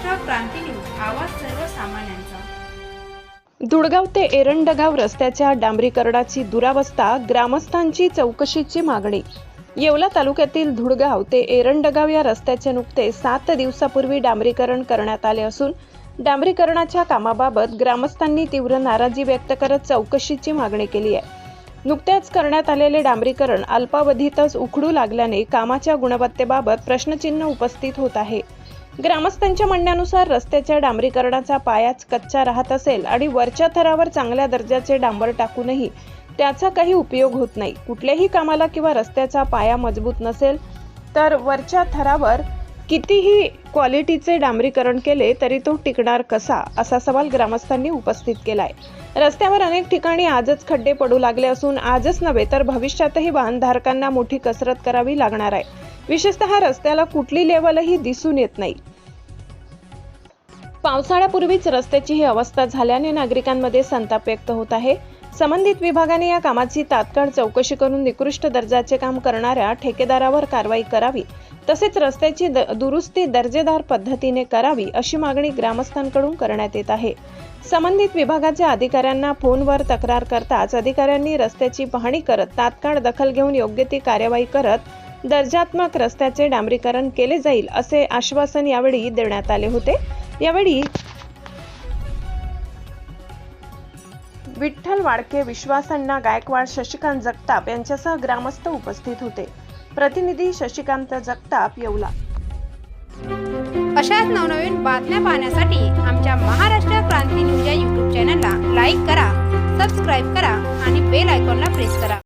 महाराष्ट्र क्रांती news, आवाज सर्वसामान्यांचा। धुळगाव ते एरंडगाव रस्त्याच्या डांबरीकरणाची दुरावस्था, ग्रामस्थांची चौकशीची मागणी। येवला तालुक्यातील धुळगाव ते एरंडगाव या रस्त्याचे नुकतेच 7 दिवसापूर्वी डांबरीकरण करण्यात आले असून डांबरीकरणाच्या कामाबाबत ग्रामस्थांनी तीव्र नाराजी व्यक्त करत चौकशीची मागणी केली आहे। नुकत्याच करण्यात आलेले डांबरीकरण अल्पावधीतच उखडू लागल्याने कामाच्या गुणवत्तेबाबत प्रश्नचिन्ह उपस्थित होत आहे। ग्रामस्थांच्या म्हणण्यानुसार रस्त्याच्या डांबरीकरणाचा पायाच कच्चा राहत असेल आणि वरच्या थरावर चांगल्या दर्जाचे डांबर टाकूनही त्याचा काही उपयोग होत नाही। कुठल्याही कामाला किंवा रस्त्याचा पाया मजबूत नसेल तर वरच्या थरावर कितीही क्वालिटीचे डांबरीकरण केले तरी तो टिकणार कसा, असा सवाल ग्रामस्थांनी उपस्थित केलाय। रस्त्यावर अनेक ठिकाणी आजच खड्डे पडू लागले असून आजच नव्हे तर भविष्यातही वाहनधारकांना मोठी कसरत करावी लागणार आहे। विशेषतः रस्त्याला कुठली लेवलही दिसून येत नाही। पावसाळ्यापूर्वीच रस्त्याची ही अवस्था झाल्याने नागरिकांमध्ये संताप व्यक्त होत आहे। संबंधित विभागाने या कामाची तात्काळ चौकशी करून निकृष्ट दर्जाचे काम करणाऱ्या ठेकेदारावर कारवाई करावी, तसेच रस्त्याची दुरुस्ती दर्जेदार पद्धतीने करावी, अशी मागणी ग्रामस्थांकडून करण्यात येत आहे। संबंधित विभागाच्या अधिकाऱ्यांना फोनवर तक्रार करताच अधिकाऱ्यांनी रस्त्याची पाहणी करत तात्काळ दखल घेऊन योग्य ती कार्यवाही करत दर्जात्मक रस्त्याचे डांबरीकरण केले जाईल, असे आश्वासन यावेळी देण्यात आले होते। यावेळी विठ्ठल वाडके, विश्वासअण्णा गायकवाड, शशिकांत जगताप यांच्यासह ग्रामस्थ उपस्थित होते। प्रतिनिधी शशिकांत जगताप, येवला। अशाच नवनवीन बातम्या पाहण्यासाठी आमच्या महाराष्ट्र क्रांती न्यूज या YouTube चॅनलला लाईक करा, सबस्क्राईब करा आणि बेल आयकॉनला प्रेस करा।